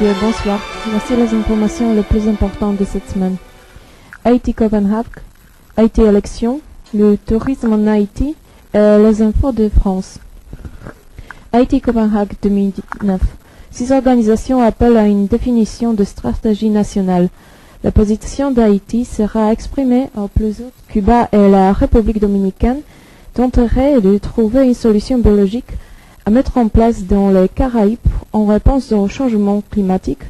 messieurs, bonsoir. Voici les informations les plus importantes de cette semaine. Haïti Copenhague, Haïti élection, le tourisme en Haïti et les infos de France. Haïti Copenhague 2009. 6 organisations appellent à une définition de stratégie nationale. La position d'Haïti sera exprimée en plus haut. Cuba et la République dominicaine tenteraient de trouver une solution biologique à mettre en place dans les Caraïbes en réponse au changement climatique.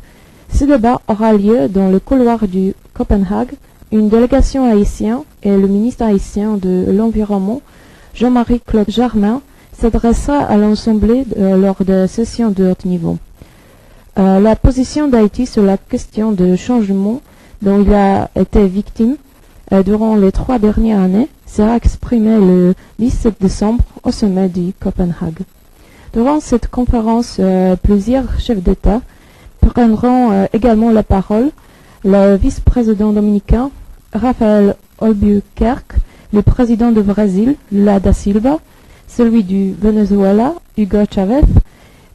Ce débat aura lieu dans le couloir du Copenhague. Une délégation haïtienne et le ministre haïtien de l'Environnement, Jean-Marie Claude Germain, s'adressera à l'Assemblée lors de sessions de haut niveau. La position d'Haïti sur la question de changement dont il a été victime durant les 3 dernières années sera exprimée le 17 décembre au sommet du Copenhague. Durant cette conférence, plusieurs chefs d'État prendront également la parole. Le vice-président dominicain, Rafael Albuquerque, le président du Brésil, Lula da Silva, celui du Venezuela, Hugo Chavez,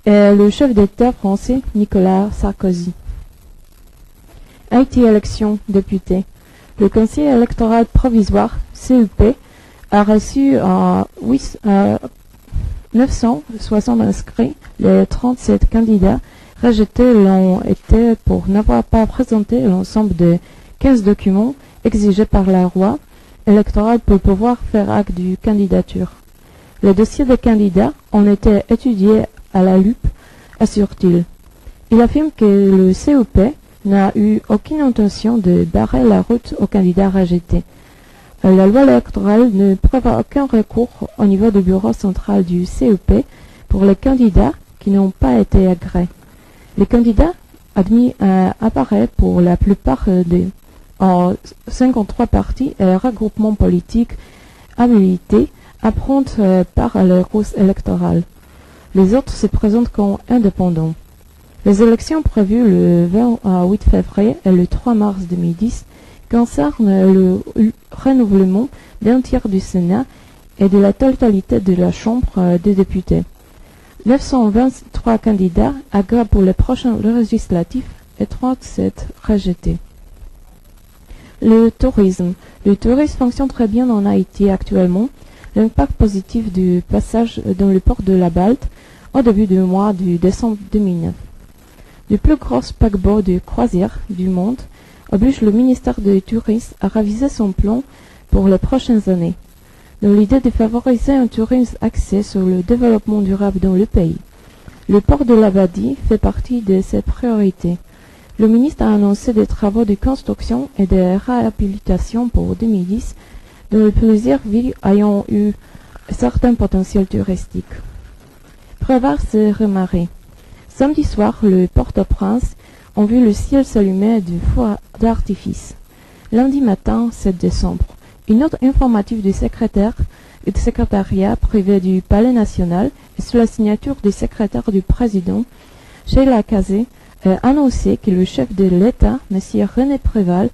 et le chef d'État français, Nicolas Sarkozy. Haïti élection député. Le Conseil électoral provisoire, CEP, a reçu 960 inscrits. Les 37 candidats rejetés l'ont été pour n'avoir pas présenté l'ensemble des 15 documents exigés par la loi électorale pour pouvoir faire acte de candidature. Les dossiers des candidats ont été étudiés à la loupe, assure-t-il. Il affirme que le CEP n'a eu aucune intention de barrer la route aux candidats rejetés. La loi électorale ne prévoit aucun recours au niveau du bureau central du CEP pour les candidats qui n'ont pas été agréés. Les candidats admis apparaissent pour la plupart en 53 partis et regroupements politiques habilités à prendre part à la course électorale. Les autres se présentent comme indépendants. Les élections prévues le 28 février et le 3 mars 2010 concernent le renouvellement d'un tiers du Sénat et de la totalité de la Chambre des députés. 923 candidats agréés pour les prochains législatifs et 37 rejetés. Le tourisme. Le tourisme fonctionne très bien en Haïti actuellement. L'impact positif du passage dans le port de la Balte au début du mois de décembre 2009. Le plus gros paquebot de croisière du monde oblige le ministère du Tourisme à réviser son plan pour les prochaines années, dans l'idée de favoriser un tourisme axé sur le développement durable dans le pays. Le port de l'Abadie fait partie de ses priorités. Le ministre a annoncé des travaux de construction et de réhabilitation pour 2010 dans plusieurs villes ayant eu certains potentiels touristiques. Prévoir se remarrer. Samedi soir, le Port-au-Prince ont vu le ciel s'allumer du feu d'artifice. Lundi matin, 7 décembre, une note informative du secrétariat privé du Palais national et sous la signature du secrétaire du président, Sheila Kazé, a annoncé que le chef de l'État, M. René Préval,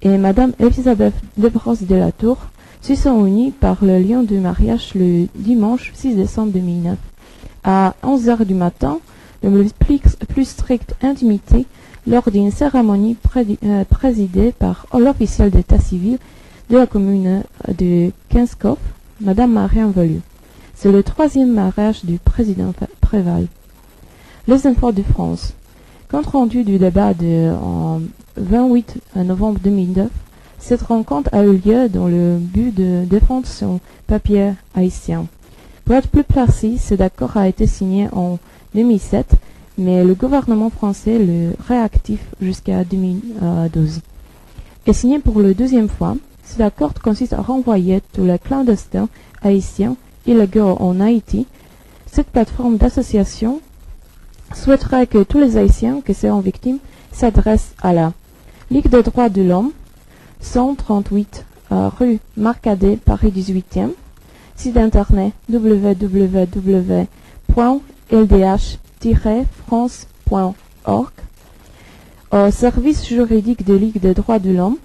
et Mme Elisabeth Desbrosses de la Tour se sont unis par le lien du mariage le dimanche 6 décembre 2009. À 11 h du matin, dans la plus stricte intimité, lors d'une cérémonie présidée par l'officiel d'état civil de la commune de Kinskov, Mme Marianne Velu. C'est le 3e mariage du président Préval. Les infos de France. Compte rendu du débat en 28 novembre 2009, cette rencontre a eu lieu dans le but de défendre son papier haïtien. Pour être plus précis, cet accord a été signé en 2007, mais le gouvernement français le réactif jusqu'à 2012. Et signé pour la 2e fois, cet accord consiste à renvoyer tous les clandestins haïtiens illégaux en Haïti. Cette plateforme d'association souhaiterait que tous les Haïtiens qui seront victimes s'adressent à la Ligue des droits de l'homme, 138 rue Marcadet, Paris 18e, site internet www.ldh-france.org, au service juridique de Ligue des droits de l'homme,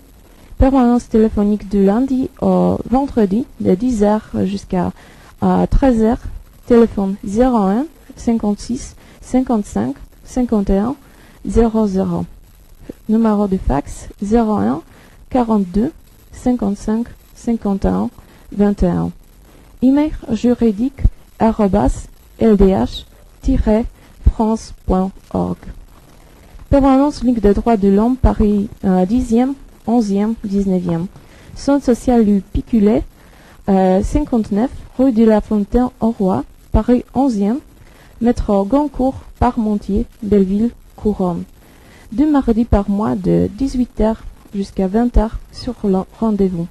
permanence téléphonique du lundi au vendredi de 10 h jusqu'à 13 h, téléphone 01 56 55 51 00. Numéro de fax 01 42 55 51 21. Email juridique @ldh-france.org. Permanence Ligue des droits de l'homme, Paris 10e, 11e, 19e. Centre social du Piculet, 59, rue de la Fontaine au Roi, Paris 11e, métro Goncourt, Parmentier, Belleville, Couronne. 2 mardis par mois de 18h jusqu'à 20h sur le rendez-vous.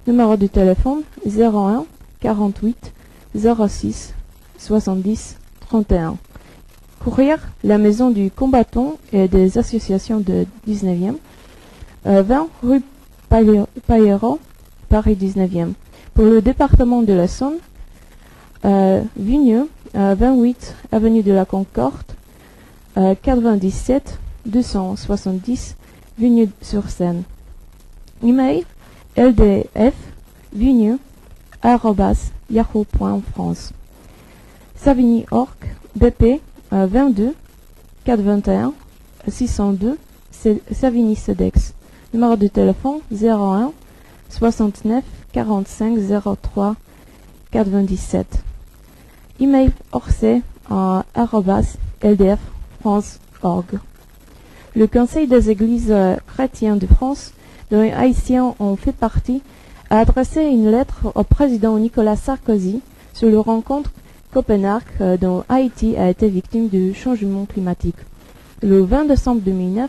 Numéro de téléphone 01 48 06 70 31. Courrier, la maison du combattant et des associations de 19e, 20 rue Pailleron, Paris 19e. Pour le département de la Saône, Vigneux, 28 avenue de la Concorde, 97 270 Vigneux-sur-Seine. Email ldf-vigneux@yahoo.france. Savigny-Orc, BP 22 421 602 Savigny-Cedex. Numéro de téléphone 01 69 45 03 97. Email orsay@ldf-france.org. Le Conseil des Églises chrétiennes de France, dont les Haïtiens ont fait partie, a adressé une lettre au président Nicolas Sarkozy sur le rencontre Copenhague dont Haïti a été victime du changement climatique. Le 20 décembre 2009,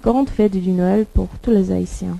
grande fête du Noël pour tous les Haïtiens.